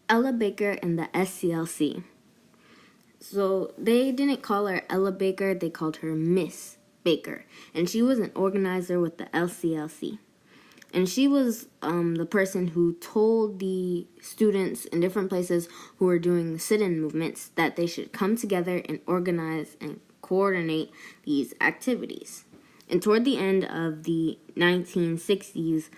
Ella Baker and the SCLC. So they didn't call her Ella Baker, they called her Miss Baker. And she was an organizer with the LCLC. And she was the person who told the students in different places who were doing sit-in movements that they should come together and organize and coordinate these activities. And toward the end of the 1960s,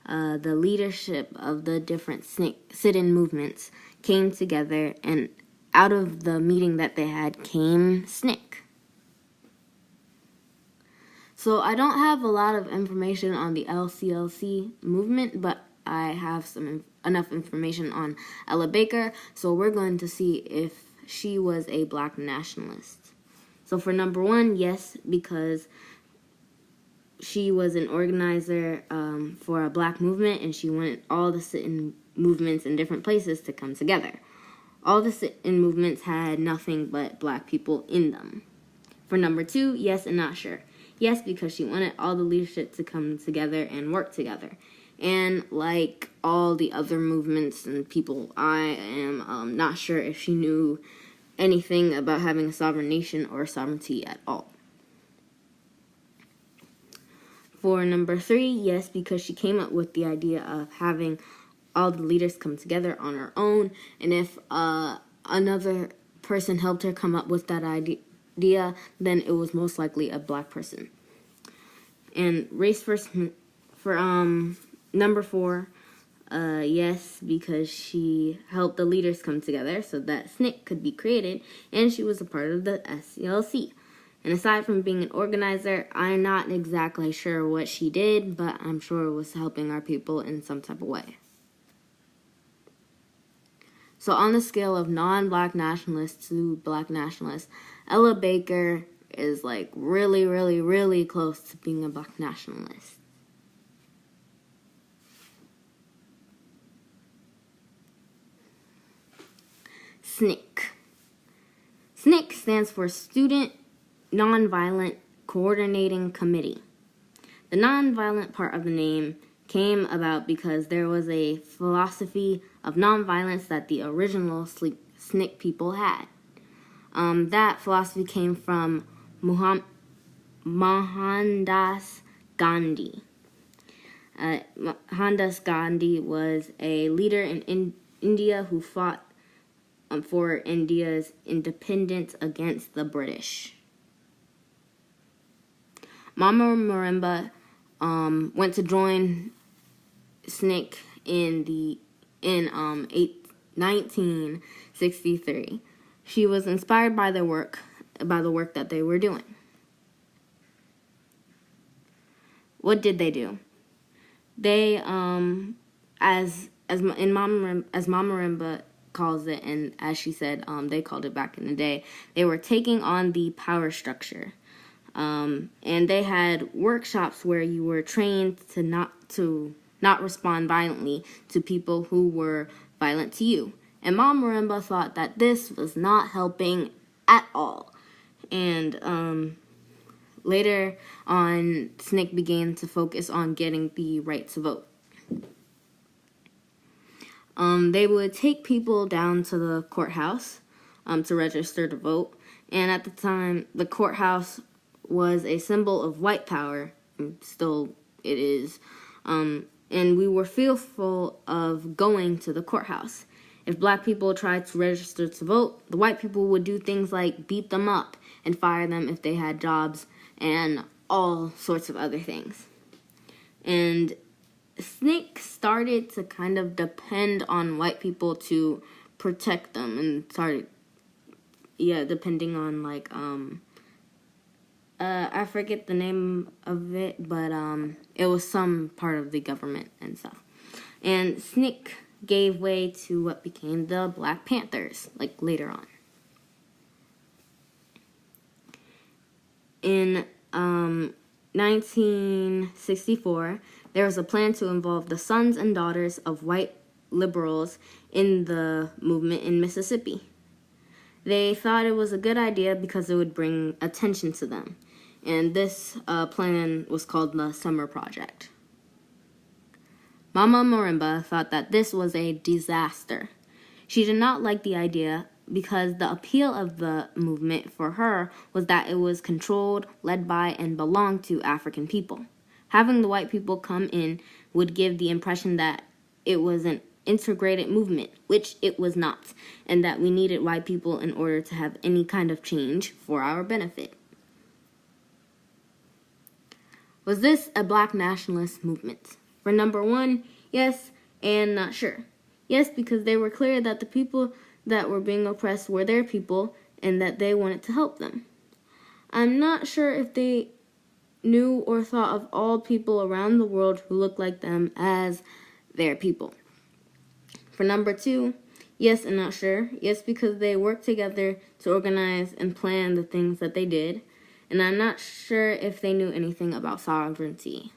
the leadership of the different sit-in movements came together, and out of the meeting that they had came SNCC. So I don't have a lot of information on the LCLC movement, but I have enough information on Ella Baker, so we're going to see if she was a black nationalist. So for number one, yes, because she was an organizer for a black movement, and she wanted all the sit-in movements in different places to come together. All the sit-in movements had nothing but black people in them. For number two, yes and not sure. Yes, because she wanted all the leadership to come together and work together. And like all the other movements and people, I am not sure if she knew anything about having a sovereign nation or sovereignty at all. For number three, yes, because she came up with the idea of having all the leaders come together on her own. And if another person helped her come up with that idea, then it was most likely a black person. And race first for number four, yes, because she helped the leaders come together so that SNCC could be created, and she was a part of the SCLC. And aside from being an organizer, I'm not exactly sure what she did, but I'm sure it was helping our people in some type of way. So on the scale of non-black nationalists to black nationalists, Ella Baker is like really, really, really close to being a black nationalist. SNCC. SNCC stands for Student Nonviolent Coordinating Committee. The nonviolent part of the name came about because there was a philosophy of nonviolence that the original SNCC people had. That philosophy came from Mohandas Gandhi. Mohandas Gandhi was a leader in India who fought for India's independence against the British. Mama Marimba went to join SNCC in 1963. She was inspired by the work that they were doing. What did they do? They, as Mama Marimba calls it, and as she said, they called it back in the day, they were taking on the power structure. And they had workshops where you were trained to not respond violently to people who were violent to you. And Mama Marimba thought that this was not helping at all. And later on, SNCC began to focus on getting the right to vote. They would take people down to the courthouse to register to vote. And at the time, the courthouse was a symbol of white power. Still, it is. And we were fearful of going to the courthouse. If black people tried to register to vote, the white people would do things like beat them up and fire them if they had jobs and all sorts of other things. And SNCC started to kind of depend on white people to protect them, and started, depending on I forget the name of it, but it was some part of the government and stuff. And SNCC gave way to what became the Black Panthers, later on. In 1964, there was a plan to involve the sons and daughters of white liberals in the movement in Mississippi. They thought it was a good idea because it would bring attention to them. And this plan was called the Summer Project. Mama Marimba thought that this was a disaster. She did not like the idea because the appeal of the movement for her was that it was controlled, led by, and belonged to African people. Having the white people come in would give the impression that it was an integrated movement, which it was not, and that we needed white people in order to have any kind of change for our benefit. Was this a black nationalist movement? For number one, yes, and not sure. Yes, because they were clear that the people that were being oppressed were their people and that they wanted to help them. I'm not sure if they knew or thought of all people around the world who looked like them as their people. For number two, yes and not sure. Yes, because they worked together to organize and plan the things that they did. And I'm not sure if they knew anything about sovereignty.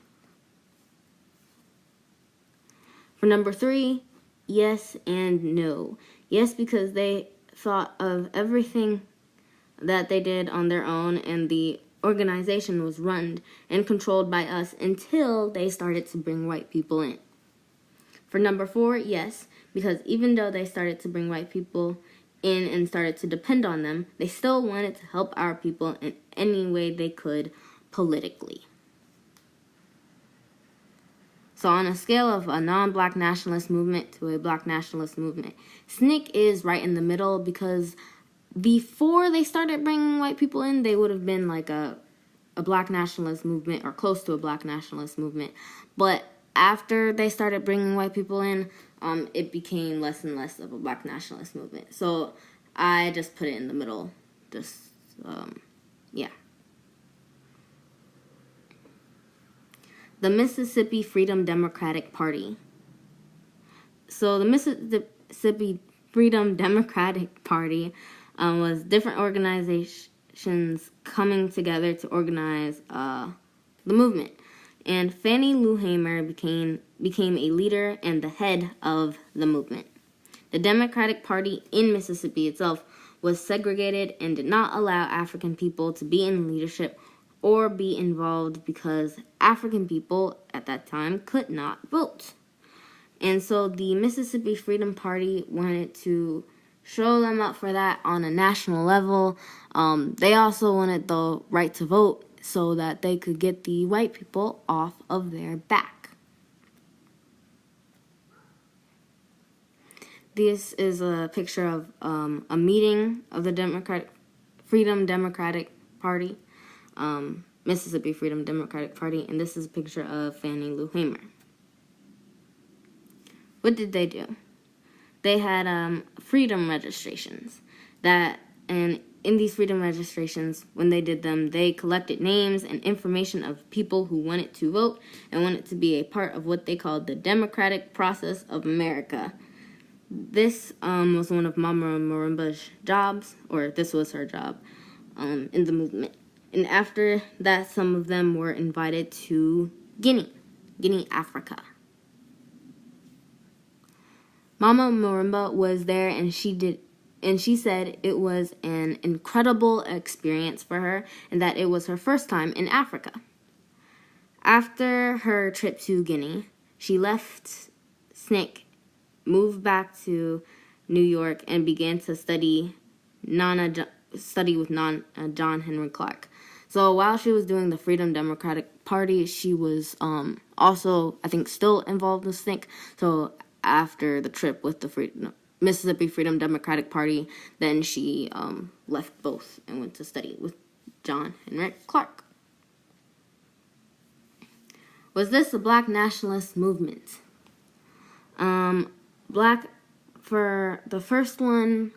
For number three, yes and no. Yes, because they thought of everything that they did on their own, and the organization was run and controlled by us until they started to bring white people in. For number four, yes, because even though they started to bring white people in and started to depend on them, they still wanted to help our people in any way they could politically. So on a scale of a non-black nationalist movement to a black nationalist movement, SNCC is right in the middle, because before they started bringing white people in, they would have been like a black nationalist movement or close to a black nationalist movement. But after they started bringing white people in, it became less and less of a black nationalist movement. So I just put it in the middle. Yeah. The Mississippi Freedom Democratic Party. So the Mississippi Freedom Democratic Party was different organizations coming together to organize the movement. And Fannie Lou Hamer became a leader and the head of the movement. The Democratic Party in Mississippi itself was segregated and did not allow African people to be in leadership or be involved because African people at that time could not vote. And so the Mississippi Freedom Party wanted to show them up for that on a national level. They also wanted the right to vote so that they could get the white people off of their back. This is a picture of a meeting of the Freedom Democratic Party, Mississippi Freedom Democratic Party, and this is a picture of Fannie Lou Hamer. What did they do? They had freedom registrations and in these freedom registrations, when they did them, they collected names and information of people who wanted to vote and wanted to be a part of what they called the democratic process of America. This was one of Mama Marimba's jobs, or this was her job in the movement. And after that, some of them were invited to Guinea, Africa. Mama Marimba was there, and she said it was an incredible experience for her and that it was her first time in Africa. After her trip to Guinea, she left SNCC, moved back to New York, and began to study with John Henry Clark. So while she was doing the Freedom Democratic Party, she was also, I think, still involved with SNCC. So after the trip with the Mississippi Freedom Democratic Party, then she left both and went to study with John Henry Clark. Was this a black nationalist movement? Black for the first one,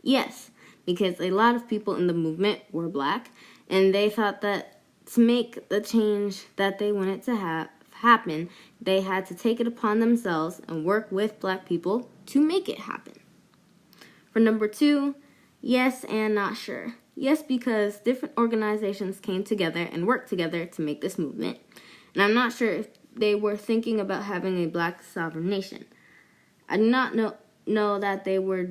yes, because a lot of people in the movement were black, and they thought that to make the change that they wanted to have happen, they had to take it upon themselves and work with black people to make it happen. For number two, yes and not sure. Yes, because different organizations came together and worked together to make this movement. And I'm not sure if they were thinking about having a black sovereign nation. I do know that they were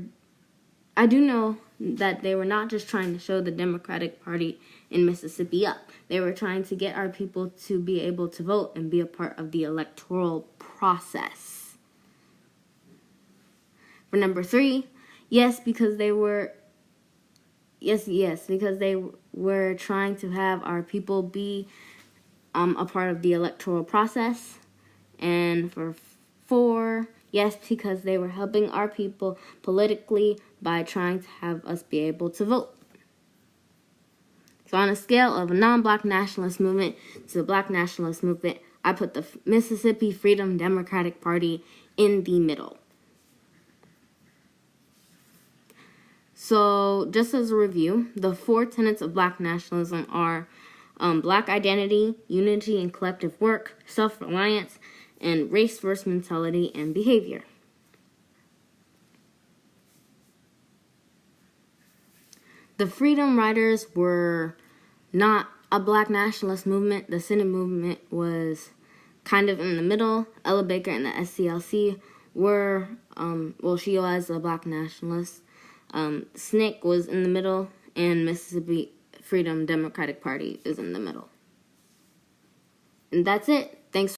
not just trying to show the Democratic Party in Mississippi up. They were trying to get our people to be able to vote and be a part of the electoral process. For number 3, because they were trying to have our people be a part of the electoral process. And for 4, yes, because they were helping our people politically by trying to have us be able to vote. So on a scale of a non-black nationalist movement to a black nationalist movement, I put the Mississippi Freedom Democratic Party in the middle. So just as a review, the 4 tenets of black nationalism are black identity, unity and collective work, self-reliance, and race-first mentality and behavior. The Freedom Riders were not a black nationalist movement. The Senate movement was kind of in the middle. Ella Baker and the SCLC were, she was a black nationalist. SNCC was in the middle, and Mississippi Freedom Democratic Party is in the middle. And that's it. Thanks.